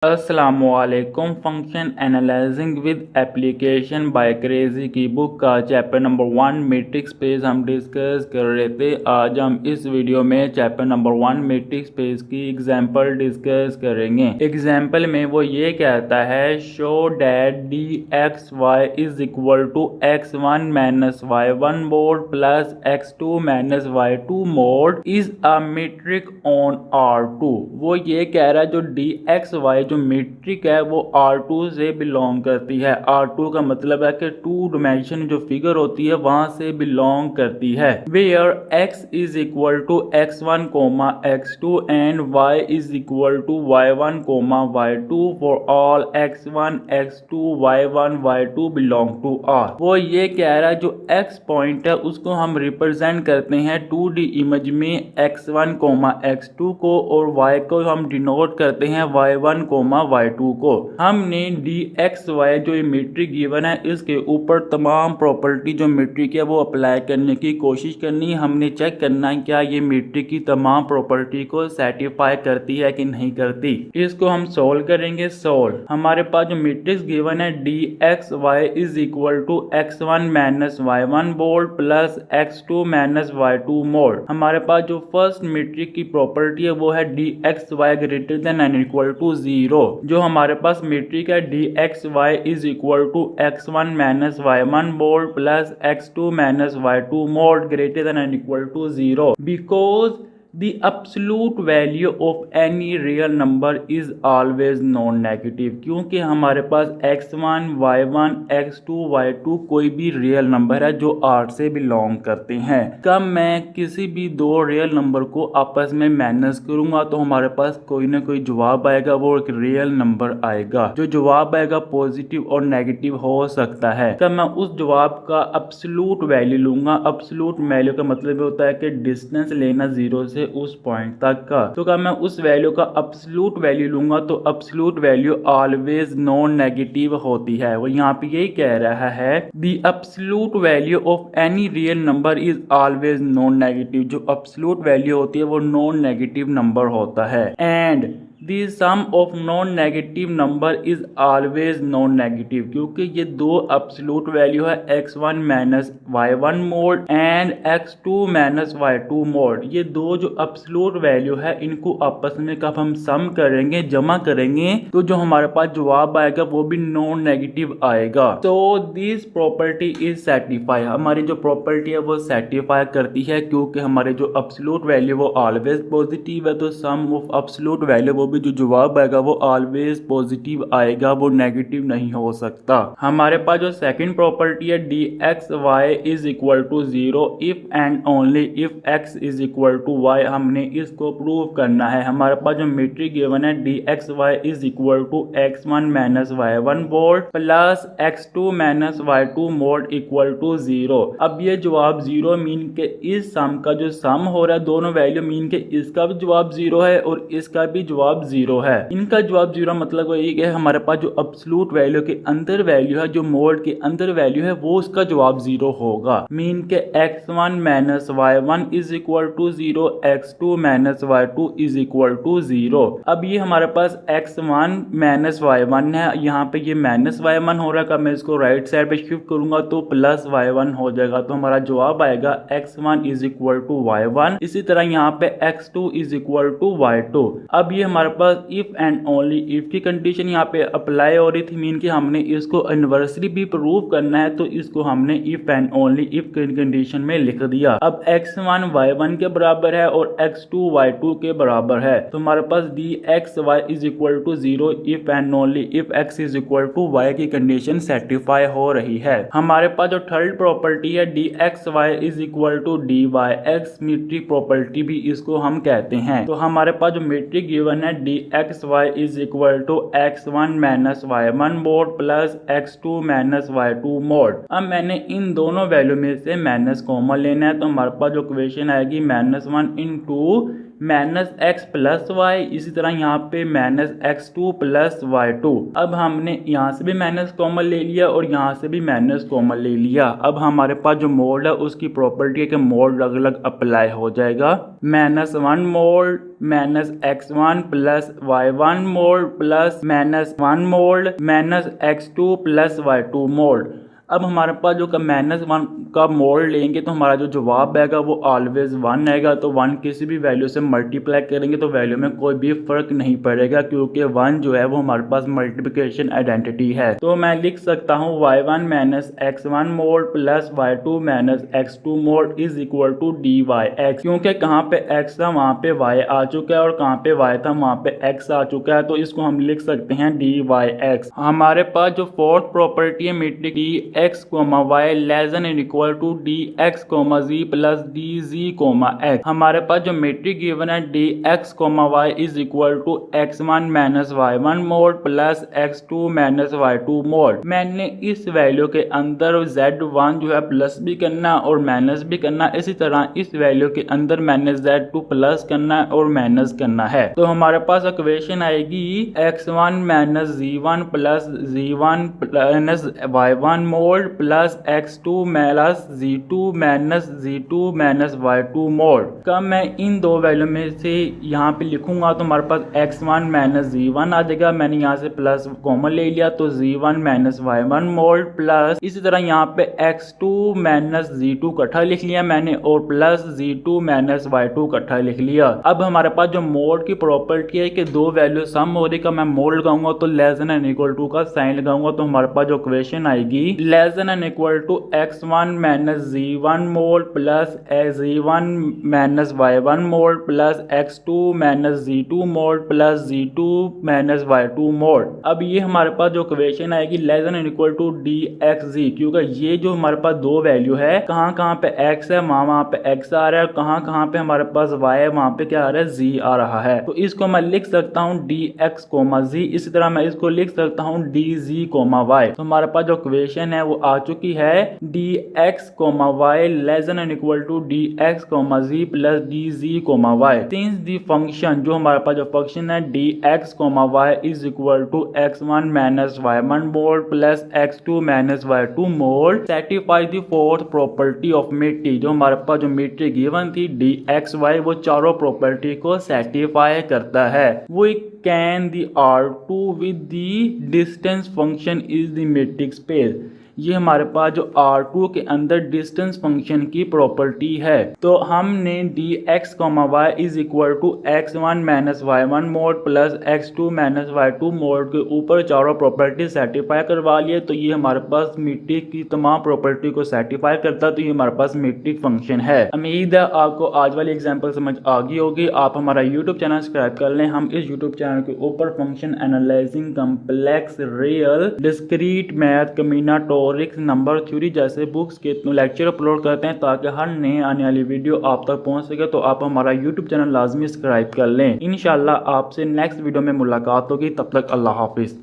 अस्सलामुअलैकुम। Function analysing with application by Kreyszig की book का चैप्टर नंबर 1 मैट्रिक्स स्पेस हम डिस्कस कर रहे थे। आज हम इस वीडियो में चैप्टर नंबर 1 मैट्रिक्स स्पेस की एग्जांपल डिस्कस करेंगे। एग्जांपल में वो ये कहता है show that d x y is equal to x1 minus y1 mod plus x2 minus y2 mod is a metric on R2। वो ये कह रहा है जो डी एक्स वाई जो मीट्रिक है वो R2 से बिलोंग करती है। R2 का मतलब है कि 2 डायमेंशन जो फिगर होती है वहां से बिलोंग करती है। Where x is equal to x1 comma x2 and y is equal to y1 comma y2 for all x1 x2 y1 y2 belong to R। वो ये कह रहा है जो x पॉइंट है उसको हम रिप्रेजेंट करते हैं 2D इमेज में x1 कोमा x2 को और y को हम डिनोट करते हैं y1 कोमा y2 को। हमने dxy जो ये मीट्रिक गिवन है इसके ऊपर तमाम प्रॉपर्टी जो मीट्रिक है वो अप्लाई करने की कोशिश करनी है। हमने चेक करना है क्या ये मीट्रिक की तमाम प्रॉपर्टी को सेटिस्फाई करती है कि नहीं करती। इसको हम सोल्व करेंगे। सोल्व हमारे पास जो मीट्रिक्स गिवन है dxy is equal to x1 minus y1 mod plus x2 minus y2 mod. हमारे पास जो फर्स्ट मीट्रिक की प्रॉपर्टी है वो है dxy greater than and equal to 0। जो हमारे पास मीट्रिक है dxy is equal to x1 minus y1 mod plus x2 minus y2 mod greater than and equal to 0 because The absolute value of any real number is always non-negative। क्योंकि हमारे पास x1, y1, x2, y2 कोई भी real number है जो R से belong करते हैं। कब मैं किसी भी दो रियल नंबर को आपस में माइनस करूंगा तो हमारे पास कोई ना कोई जवाब आएगा, वो एक रियल नंबर आएगा। जो जवाब आएगा पॉजिटिव और नेगेटिव हो सकता है। तब मैं उस जवाब का absolute वैल्यू लूंगा। absolute वैल्यू का मतलब होता है कि डिस्टेंस लेना 0 से उस पॉइंट तक का। तो क्या मैं उस वैल्यू का एब्सोल्यूट वैल्यू लूंगा तो absolute value always non negative होती है। वो यहाँ पे यही कह रहा है the absolute value of any real number is always non negative. जो एब्सोल्यूट वैल्यू होती है वो नॉन नेगेटिव नंबर होता है। And The sum of non-negative number is always non-negative। क्योंकि ये दो absolute वैल्यू है x1 minus y1 mode and x2 minus y2 mode. ये दो जो absolute वैल्यू है इनको आपस में कब हम सम करेंगे, जमा करेंगे, तो जो हमारे पास जवाब आएगा वो भी नॉन नेगेटिव आएगा। तो दिस प्रॉपर्टी इज सेटिस्फाई। हमारी जो प्रॉपर्टी है वो सेटिस्फाई करती है क्योंकि हमारे जो absolute वैल्यू वो ऑलवेज पॉजिटिव है। तो सम ऑफ absolute वैल्यू वो भी जो जवाब आएगा वो ऑलवेज पॉजिटिव आएगा, वो नेगेटिव नहीं हो सकता। हमारे पास जो सेकंड प्रॉपर्टी है dxy is equal to 0 if and only if x is equal to y। हमने इसको प्रूव करना है। हमारे पास जो मीट्रिक गिवन है dxy is equal to x1 minus y1 mod plus x2 minus y2 mod equal to 0। अब ये जवाब 0 मीन के इस सम का जो सम हो रहा है दोनों वैल्यू मीन के इसका भी जवाब 0 है और इसका भी जवाब 0 है। इनका जवाब 0 मतलब वही है हमारे पास जो एब्सोल्यूट वैल्यू के अंदर वैल्यू है, जो मोड के अंदर वैल्यू है, वो उसका जवाब 0 होगा। मीन के x1 minus y1 is equal to 0, x2 minus y2 is equal to 0। अब ये हमारे पास x1 माइनस y1 है, यहाँ पे ये माइनस y1 हो रहा है। मैं इसको राइट साइड पे शिफ्ट करूंगा तो प्लस y1 हो जाएगा। तो हमारा जवाब आएगा x1 is equal to y1। इसी तरह यहाँ पे x2 is equal to y2। अब ये हमारे पास इफ एंड ओनली इफ की कंडीशन यहाँ पे अप्लाई हो रही थी। मीन कि हमने इसको इन्वर्सली भी प्रूव करना है तो इसको हमने if and only if condition में लिख दिया। अब x1 y1 के बराबर है और x2 y2 के बराबर है। तो हमारे पास dxy is equal to 0 if and only if x is equal to y की कंडीशन सेटिस्फाई हो रही है। हमारे पास जो थर्ड प्रॉपर्टी है dxy is equal to dyx metric property भी इसको हम कहते हैं। तो हमारे पास जो मीट्रिक गिवन है dxy is equal to x1 minus y1 mod plus x2 minus y2 mod. अब मैंने इन दोनों वैल्यू में से माइनस कॉमन लेना है तो हमारे पास जो इक्वेशन आएगी -1 into minus x plus y, इसी तरह यहाँ पे minus x two plus y two. अब हमने यहाँ से भी माइनस कॉमन ले लिया और यहाँ से भी माइनस कॉमन ले लिया। अब हमारे पास जो मोड है उसकी प्रॉपर्टी है कि मोड अलग अलग अप्लाई हो जाएगा। Minus one mod minus x one plus y one mod plus minus one mod minus x two plus y two mod. अब हमारे पास जो माइनस वन का मोड लेंगे तो हमारा जो जवाब आएगा वो ऑलवेज वन आएगा। तो वन किसी भी वैल्यू से मल्टीप्लाई करेंगे तो वैल्यू में कोई भी फर्क नहीं पड़ेगा, क्योंकि वन जो है वो हमारे पास मल्टीप्लिकेशन आइडेंटिटी है। तो मैं लिख सकता हूँ y one minus x one mod plus y two minus x two mod is equal to d y x, क्योंकि कहाँ पे एक्स था वहाँ पे वाई आ चुका है और कहाँ पे वाई था वहाँ पे एक्स आ चुका है। तो इसको हम लिख सकते हैं डी वाई एक्स। हमारे पास जो फोर्थ प्रॉपर्टी है metric d x comma y less than equal to d x comma z plus d z comma x. हमारे पास जो मीट्रिक गिवन है d x comma y is equal to x one minus y one mod plus x two minus y two mod. मैंने इस value के अंदर Z one जो है प्लस भी करना और माइनस भी करना, इसी तरह इस वैल्यू के अंदर मैंने जेड टू प्लस करना और माइनस करना है। तो हमारे पास इक्वेशन आएगी एक्स वन माइनस जी वन प्लस जी one minus y one mod plus x two minus जी टू माइनस जी two minus y two mod. कब मैं इन दो वैल्यू में से यहाँ पे लिखूंगा तो हमारे पास एक्स वन माइनस जी वन आ जाएगा। मैंने यहाँ से प्लस कॉमन ले लिया तो g one minus y one mod plus इसी तरह यहाँ पे एक्स टू माइनस जी टू इकट्ठा लिख लिया मैंने और plus g two minus y two इकट्ठा लिख लिया। अब हमारे पास जो मोड की प्रॉपर्टी है कि दो वैल्यू सम हो रही का मैं मोड लगाऊंगा तो less than and equal to का साइन लगाऊंगा तो हमारे पास जो इक्वेशन आएगी less than and equal to x one minus ji one mod plus ji one minus y one mod plus x two minus ji two mod plus g two minus y two mod. अब ये हमारे पास जो equation आएगी less than and equal to d x g, क्योंकि ये जो हमारे पास दो वैल्यू है कहाँ कहाँ पे एक्स है वहाँ पे एक्स आ रहा है, कहाँ कहाँ पे हमारे पास वाई है वहाँ पे क्या आ रहा है जी आ रहा है। तो इसको मैं लिख सकता हूँ डी एक्स कोमा जी, इसी तरह मैं इसको लिख सकता हूँ डी जी कोमा वाई। तो हमारे पास जो इक्वेशन है वो आ चुकी है d x comma y less than and equal to d x comma z plus d z comma y. Since the function जो हमारे पास जो फंक्शन है d x comma y is equal to x one minus y one mod plus x two minus y two mod satisfy the fourth property of metric. जो हमारे पास जो metric given थी डी एक्स वाई वो चारों property को satisfy करता है। We can the R2 with the distance function is the metric space। ये हमारे पास जो R2 के अंदर डिस्टेंस फंक्शन की प्रॉपर्टी है। तो हमने d x comma y is equal to x one minus y one mod plus x two minus y two mod के ऊपर चारों प्रॉपर्टी सेटिस्फाई करवा लिए। तो ये हमारे पास मीट्रिक की तमाम प्रॉपर्टी को सेटिस्फाई करता है, तो ये हमारे पास मीट्रिक फंक्शन है। उम्मीद है आपको आज वाली एग्जाम्पल समझ आ गई होगी। आप हमारा यूट्यूब चैनल सब्सक्राइब कर लें। हम इस यूट्यूब चैनल के ऊपर function analysing complex real discrete math combinatorics number theory जैसे बुक्स के लेक्चर अपलोड करते हैं ताकि हर नए आने वाली वीडियो आप तक पहुंच सके। तो आप हमारा यूट्यूब चैनल लाजमी सब्सक्राइब कर लें। इंशाल्लाह आपसे नेक्स्ट वीडियो में मुलाकात होगी, तब तक अल्लाह हाफिज।